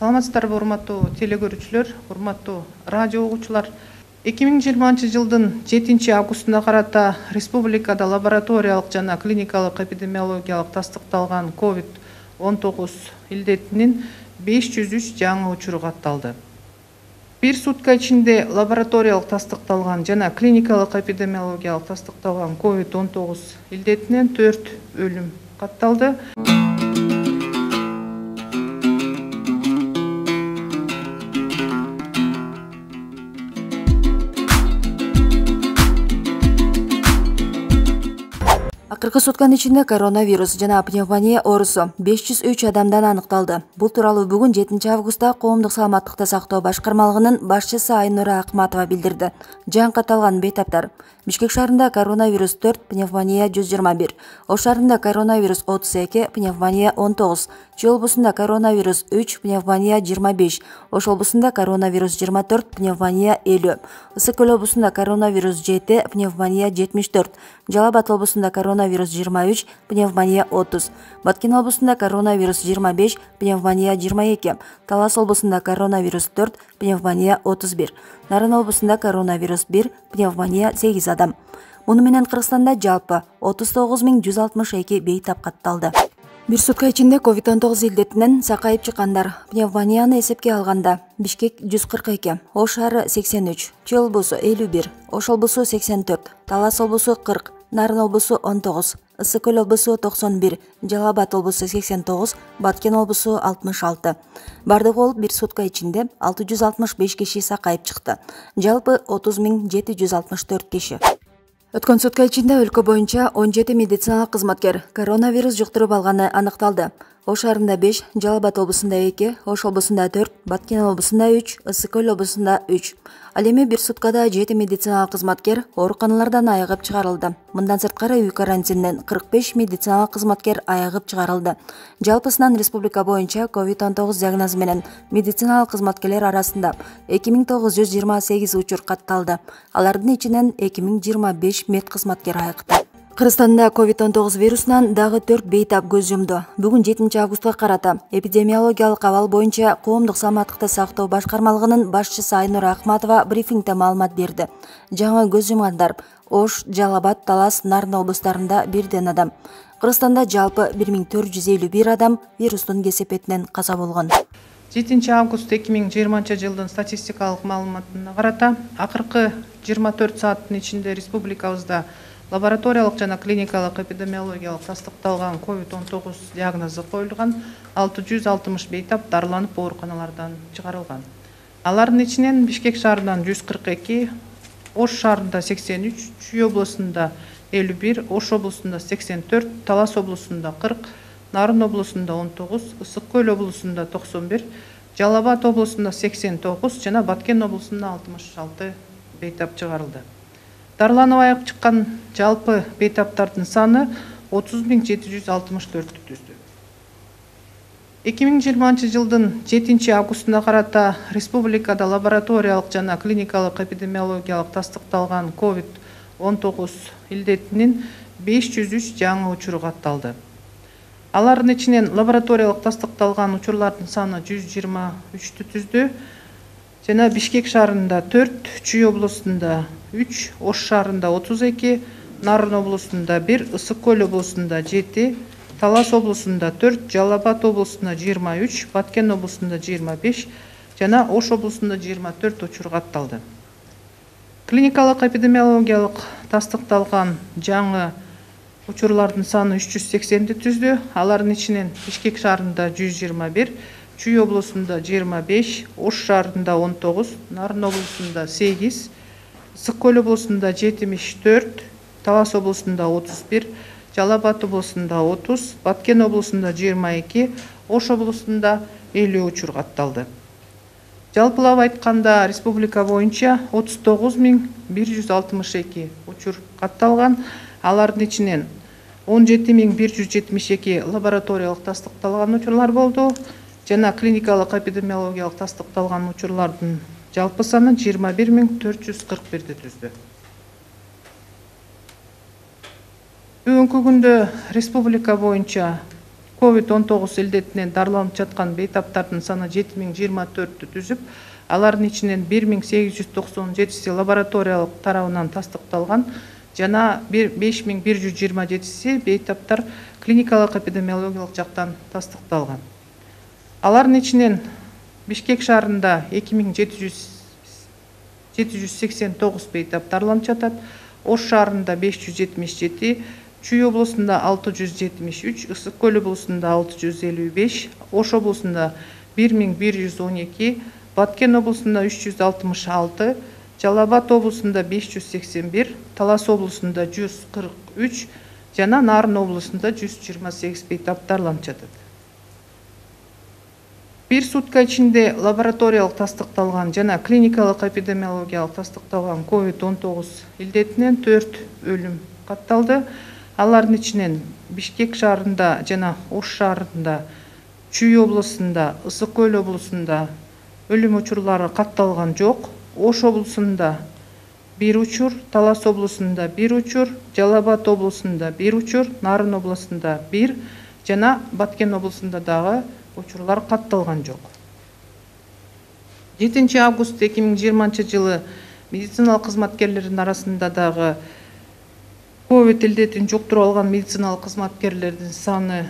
Саламатсыздарбы, урматтуу телегөрүүчүлөр, урматтуу радио угуучулар. 2020 жылдын 7 августуна карата республикада лабораториялык жана клиникалык эпидемиологиялык тастыкталган COVID-19 илдетинин 503 жаңы учуру катталды. Бир сутка ичинде лабораториялык тастыкталган жана клиникалык эпидемиологиялык тастыкталган COVID-19 илдетинен 4 өлүм катталды. Акыркы сутканын ичинде коронавирус жана пневмония оорусу 503 адамдан аныкталды. Бул тууралуу бүгүн 7 августта Коомдук саламаттыкты сактоо башкармалыгынын башчысы Айнура Акматова билдирди. Жаңы катталган бейтаптар: Бишкек шаарында коронавирус 4, пневмония 121, Ош шаарында коронавирус 32, пневмония 19, Чүй облусунда коронавирус 3, пневмония 25, Ош облусунда коронавирус 24, пневмония 50, Ысык Көл облусунда коронавирус 7, пневмония 74, Жалал Абад облусунда коронавирус 23, пневмония 30, Баткен облусунда коронавирус 25, пневмония 22, Талас облусунда коронавирус 4, пневмония 31, Нарын облусунда коронавирус 1, пневмония 8 адам. Муну менен Кыргызстанда жалпы 39.162 бейтап катталды. Бир сутка ичинде COVID-19 илдетинен сакайып чыккандар пневмонияны эсепке алганда: Бишкек 142, Ош шаары 83, Чүй облусу 51, Ош облусу 84, Талас облусу 40, Нарын облусу 19, Ысык Көл облусу 91, Жалал Абад облусу 89, Баткен облусу 66. Бардыгы болуп бир сутка ичинде 665 киши сакайып чыкты. Жалпы 30.764 киши. Өткөн сутка ичинде өлкө боюнча 17 медициналык кызматкер коронавирус жуктуруп алганы аныкталды. Ош шаарында 5, Жалал Абад облусунда 2, Ош облусунда 4, Баткен облусунда 3, Ысык Көл облусунда 3. Ал эми бир суткада 7 медициналык кызматкер ооруканалардан айыгып чыгарылды. Мындан сырткары үй карантининен 45 медициналык кызматкер айыгып чыгарылды. Жалпысынан республика боюнча COVID-19 диагнозу менен медициналык кызматкерлер арасында 2928 учур катталды. Алардын ичинен 2025 мед кызматкер айыкты. Кыргызстанда COVID-19 вирусунан дагы 4 бейтап көз жумду. Бүгүн 7 августка карата эпидемиологиялык абал боюнча Коомдук саламаттыкты сактоо башкармалыгынын башчысы Айнура Акматова брифингде маалымат берди. Жаңы көз жумгандар Ош, Жалал Абад, Талас, Нарын облустарында 1 адам. Кыргызстанда жалпы 1451 адам вирустун кесепетинен каза болгон. 7 август 2020 жылдын статистикалык маалыматына карата акыркы 24 сааттын ичинде республикабызда лабораториялык жана клиникалык эпидемиологиялык тастыкталган COVID-19 диагнозу коюлган 660 бейтап дарыланып ооруканалардан чыгарылган. Алардын ичинен Бишкек шаарынан 142, Ош шаарында 83, Чүй облусунда 51, Ош облусунда 84, Талас облусунда 40, Нарын облусунда 19, Ысык Көл облусунда 91, Жалал Абад облусунда 89 жана Баткен облусунда 66 бейтап чыгарылды. Дарыланып айыгып чыккан жалпы бейтаптардын саны 30.764 түздү. 2020 жылдын 7 августуна карата республикада лабораториялык жана клиникалык эпидемиологиялык тастыкталган COVID-19 илдетинин 503 жаңы учуру катталды. Алардын ичинен лабораториялык тастыкталган учурлардын саны 123 түздү. Жана Бишкек шаарында 4, Чүй облусунда 3, Ош шаарында 32, Нарын облусунда 1, Ысык Көл облусунда 7, Талас облусунда 4, Жалал Абад облусунда 23, Баткен облусунда 25 жана Ош облусунда 24 учур катталды. Клиникалык эпидемиологиялык тастыкталган жаңы учурлардын саны 380 түздү. Алардын ичинен Бишкек шаарында 121, Чүй облусунда 25, Ош шаарында 19, Нарын облусунда 8, Ысык Көл облусунда 74, Талас облусунда 31, Жалал Абад облусунда 30, Баткен облусунда 22, Ош облусунда 50 учур катталды. Жалпылап айтканда республика боюнча 39.162 учур катталган. Алардын ичинен 17.172 лабораториялык тастыкталган учурлар болду. Жана клиникалык эпидемиологиялык тастыкталган учурлардын жалпы саны 21.441 түздү. Бүгүнкү күндө республика боюнча COVID-19 илдетинен дарыланып жаткан бейтаптардын саны 7024-тү түзүп, алардын ичинен 1897-си лабораториялык тарабынан тастыкталган жана 5127-си бейтаптар клиникалык эпидемиологиялык жактан тастыкталган. Алардын ичинен Бишкек шаарында 2789 бейтап дарыланып жатат, Ош шаарында 577, Чүй облусунда 673, Ысык көл облусунда 655, Ош облусунда 1112, Баткен облусунда 366, Жалал Абад облусунда 581, Талас облусунда 143 жана Нарын облусунда 128 бейтап дарыланып жатат. Бир сутка ичинде лабораториялык тастыкталган жана клиникалык эпидемиологиялык тастыкталган COVID-19 илдетинен 4 өлүм катталды. Алардын ичинен Бишкек шаарында жана Ош шаарында, Чүй облусунда, Ысык көл облусунда өлүм учурлары катталган жок. Ош облусунда 1 учур, Талас облусунда 1 учур, Жалал Абад облусунда 1 учур, Нарын облусунда 1 жана Баткен облусунда дагы учурлар катталган жок. 7 август 2020 жылы медициналык кызматкерлердин арасында дагы COVID илдетин жуктуруп алган медициналык кызматкерлердин саны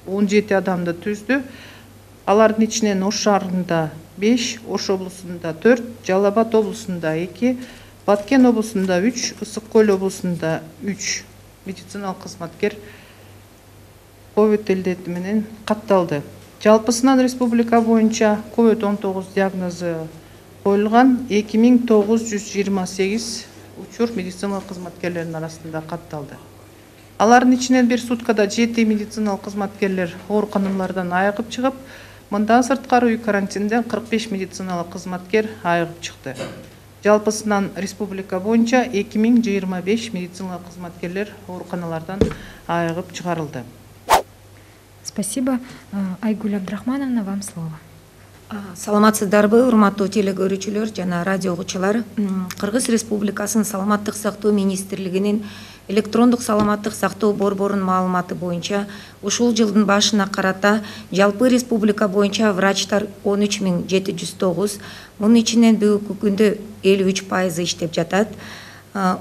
17 адамды түздү. Алардын ичинен Ош шаарында 5, Ош облусунда 4, Жалал Абад облусунда 2, Баткен облусунда 3, Ысык көл облусунда 3 медициналык кызматкер COVID илдети менен катталды. Жалпысынан республика боюнча COVID-19 диагнозу коюлган 2928 учур медициналык кызматкерлердин арасында катталды. Алардын ичинен бир суткада 7 медициналык кызматкерлер ооруканалардан айыгып чыгып, мындан сырткары үй карантинден 45 медициналык кызматкер айыгып чыкты. Жалпысынан республика боюнча 2025 медициналык кызматкерлер ооруканалардан айыгып чыгарылды. Спасибо. Айгуль Абдрахмановна, вам слово. Саламатсыздарбы, урматтуу телекөрүүчүлөр жана радио угуучулар. Кыргыз Республикасынын Саламаттык сактоо министрлигинин электрондук саламаттык сактоо борборунун маалыматы боюнча ушул жылдын башына карата жалпы республика боюнча врачтар 13709, мунун ичинен бүгүнкү күндө 53% иштеп жатат.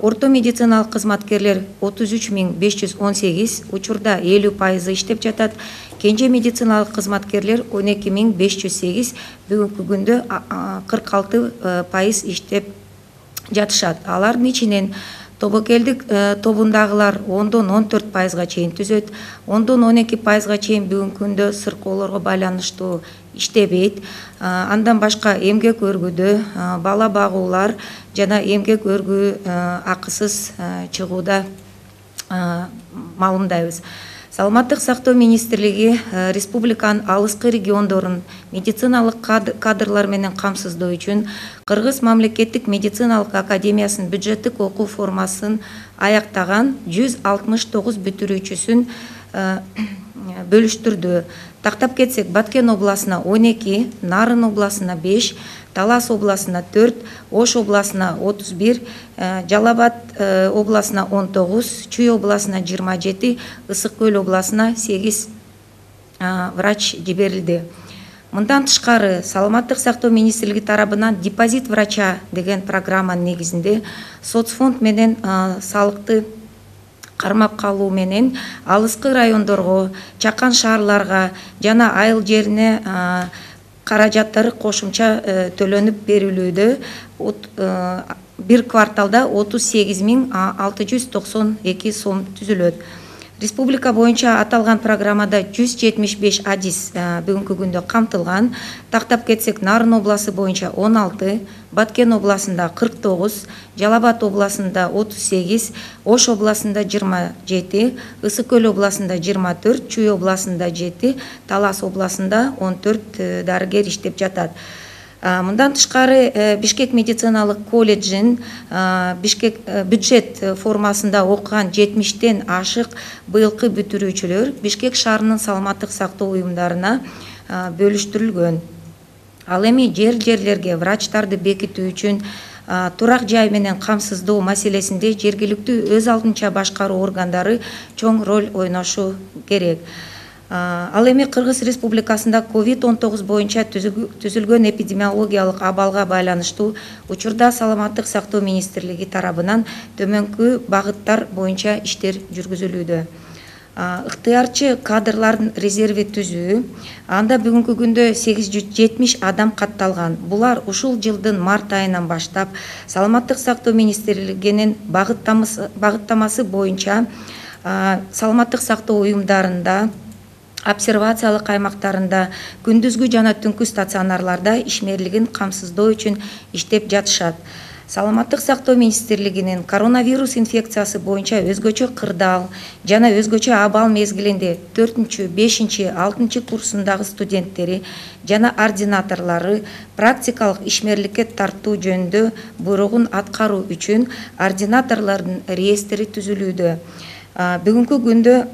Орто медициналык кызматкерлер 33518, учурда 50% иштеп жатат. Кенже медициналык кызматкерлер 12508, бүгүнкү күндө 46% иштеп жатышат. Алардын ичинен тобокелдик тобундагылар 10-14%га чейин түзөт, 10-12%га чейин бүгүнкү күндө сыркоолорго байланыштуу иштебейт. Андан башка эмгек өргүдө, бала багуулар жана эмгек өргүү акысыз чыгууда маалымдайбыз. Саламаттык сактоо министрлиги республиканын алыскы региондорун медициналык кадрлар менен камсыздоо үчүн Кыргыз мамлекеттик медициналык академиясынын бюджеттик окуу формасын аяктаган 169 бүтүрүүчүсүн бөлүштүрдү. Тактап кетсек, Баткен обласына 12, Нарын обласына 5, Талас обласына 4, Ош обласына 31, Жалал Абад обласына 19, Чүй обласына 27, Ысык көл обласына 8 врач жиберилди. Мындан тышкары Саламаттык сактоо министрлиги тарабынан депозит врача деген программанын негизинде соцфонд менен салыкты кармап калуу менен алыскы райондорго, чакан шаарларга жана айыл жерине каражаттары кошумча төлөнүп берилүүдө. Бир кварталда 38692 сом түзүлөт. Республика боюнча аталган программада 175 адис бүгүнкү күндө камтылган. Тактап кетсек, Нарын обласы боюнча 16, Баткен обласында 49, Жалал Абад обласында 38, Ош обласында 27, Ысык көл обласында 24, Чүй обласында 7, Талас обласында 14 дарыгер иштеп жатат. Мындан тышкары Бишкек медициналык колледжин Бишкек бюджет формасында окуган 70тен ашык быйылкы бүтүрүүчүлөр Бишкек шаарынын саламаттык сактоо уюмдарына бөлүштүрүлгөн. Ал эми жерлерге врачтарды бекитүү үчүн турак жай менен камсыздоо маселесинде жергиликтүү өз алдынча башкаруу органдары чоң роль ойношу керек. Ал эми Кыргыз Республикасында COVID-19 боюнча түзүлгөн эпидемиологиялык абалга байланыштуу учурда Саламаттык сактоо министрлиги тарабынан төмөнкү багыттар боюнча иштер жүргүзүлүүдө. Ыктыярчы кадрлардын резерви түзүү, анда бүгүнкү күндө 870 адам катталган. Булар ушул жылдын март айынан баштап Саламаттык сактоо министрлигинин багыттамасы боюнча саламаттык сактоо уюмдарында, обсервациялык аймактарында, күндүзгү жана түнкү стационарларда ишмерлигин камсыздоо үчүн иштеп жатышат. Саламаттык сактоо министрлигинин коронавирус инфекциясы боюнча өзгөчө кырдаал жана өзгөчө абал мезгилинде 4-5, 6 курсундагы студенттери жана ординаторлору практикалык ишмерликке тартуу жөнүндө буйругун аткаруу үчүн ординаторлордун реестри түзүлүүдө. Бүгүнкү күндө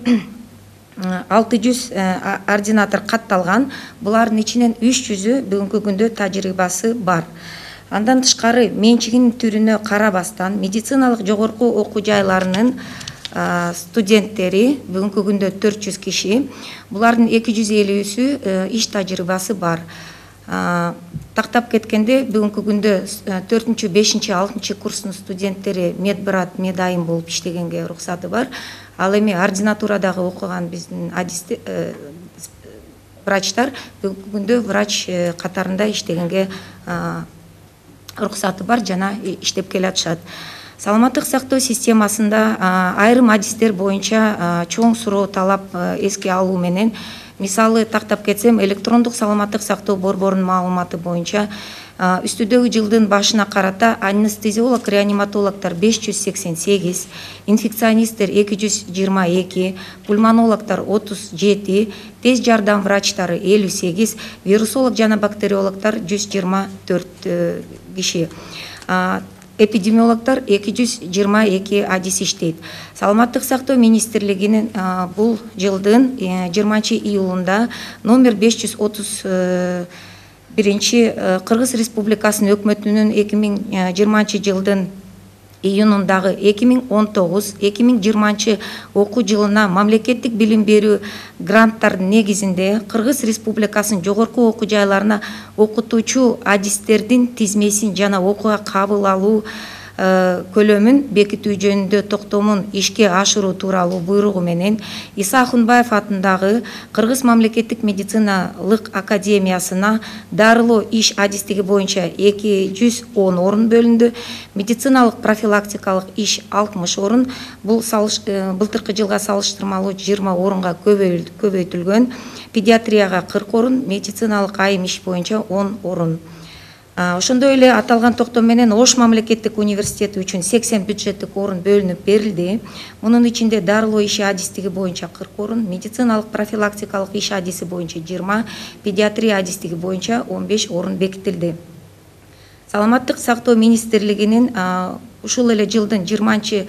600 ординатор катталган, булардын ичинен 300-ü бүгүнкү күндө тажрыйбасы бар. Андан тышкары менчигинин түрүнө карабастан медициналык жогорку окуу жайларынын студенттери бүгүнкү күндө 400 киши, булардын 250-сü иш тажрыйбасы бар. Тактап кеткенде бүгүнкү күндө 4-5, 6 курстун студенттери медбрат, медайым болуп иштегенге уруксаты бар. Ал эми ординатурадагы окуган биздин врачтар бүгүнкү күндө врач катарында иштегенге уруксаты бар жана иштеп келатышат. Саламаттык сактоо системасында айрым адистер боюнча чоң суроо талап эске алуу менен, мисалы тактап кетсем, электрондук саламаттык сактоо борборунун маалыматы боюнча үстүдөгү жылдын башына карата анестезиолог, реаниматологдор 588, инфекционисттер 222, пульмонологдор 37, тез жардам врачтары 58, вирусолог жана бактериологдор 124 киши. Эпидемиологдор 222 адис иштейт. Саламаттык сактоо министрлигинин бул жылдын 20-июлунда номер 530 Кыргыз Республикасынын өкмөтүнүн 2020 жылдын июнундагы 2019-2020 окуу жылына мамлекеттик билим берүү гранттардын негизинде Кыргыз Республикасынын жогорку окуу жайларына окутуучу адистердин тизмесин жана окууга кабыл алуу көлөмүн бекитүү жөнүндө токтомун ишке ашыруу тууралуу буйругу менен Иса Акунбаев атындагы Кыргыз мамлекеттик медициналык академиясына дарылоо иш адистиги боюнча 210 орун бөлүндү, медициналык профилактикалык иш 60 орун, бул былтыркы жылга салыштырмалуу 20 орунга көбөйтүлгөн, педиатрияга 40 орун, медициналык айым иш боюнча 10 орун. Ошондой эле аталган токтом менен Ош мамлекеттик университети үчүн 80 бюджеттик орун бөлүнүп берилди. Мунун ичинде дарылоо иши адистиги боюнча 40 орун, медициналык профилактикалык иш адиси боюнча 20, педиатрия адистиги боюнча 15 орун бекитилди. Саламаттык сактоо министрлигинин ушул эле жылдын 20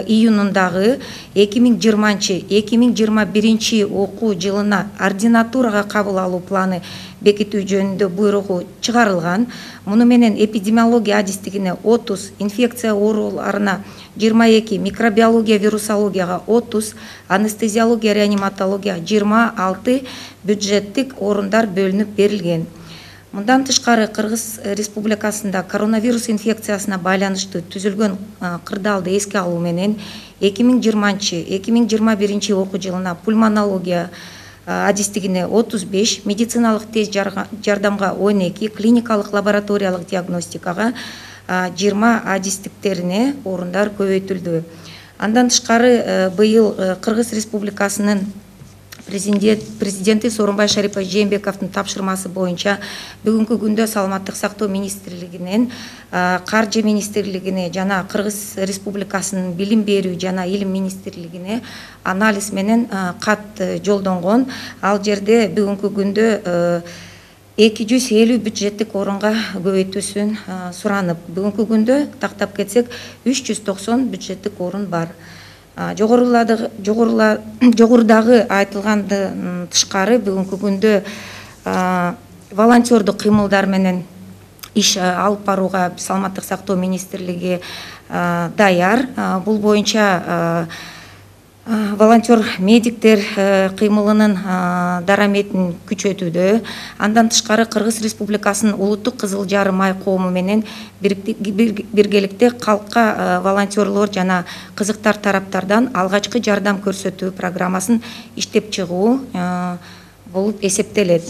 июнундагы 2020-2021 окуу жылына ординатурага кабыл алуу планы бекитүү жөнүндө буйругу чыгарылган. Муну менен эпидемиология адистигине 30, инфекция ооруларына 22, микробиология, вирусологияга 30, анестезиология, реаниматология 26 бюджеттик орундар бөлүнүп берилген. Мындан тышкары Кыргыз Республикасында коронавирус инфекциясына байланыштуу түзүлгөн кырдаалды эске алуу менен 2020-2021 окуу жылына пульмонология адистигине 35, медициналык тез жардамга 12, клиникалык лабораториялык диагностикага 20 адистиктерине орундар көбөйтүлдү. Андан тышкары быйыл Кыргыз Республикасынын президенти Сооронбай Шарипов Жээнбековдун тапшырмасы боюнча бүгүнкү күндө Саламаттык сактоо министрлигинин, Каржы министрлигине жана Кыргыз Республикасынын билим берүү жана илим министрлигине анализ менен кат жолдонгон. Ал жерде бүгүнкү күндө 250 бюджеттик орунга көбөйтүүсүн суранып, бүгүнкү күндө тактап кетсек 390 бюджеттик орун бар. Жогорудагы айтылгандын тышкары бүгүнкү күндө волонтердук кыймылдар менен иш алып барууга Саламаттык сактоо министрлиги даяр. Бул боюнча волонтер медиктер кыймылынын дараметин күчөтүүдө, андан тышкары Кыргыз Республикасынын улуттук Кызыл Жарым ай коому менен биргеликте калкка волонтерлор жана кызыктар тараптардан алгачкы жардам көрсөтүү программасын иштеп чыгуу болуп эсептелет.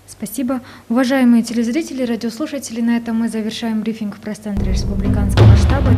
Спасибо. Уважаемые телезрители, радиослушатели, на этом мы завершаем брифинг в пространстве республиканского штаба.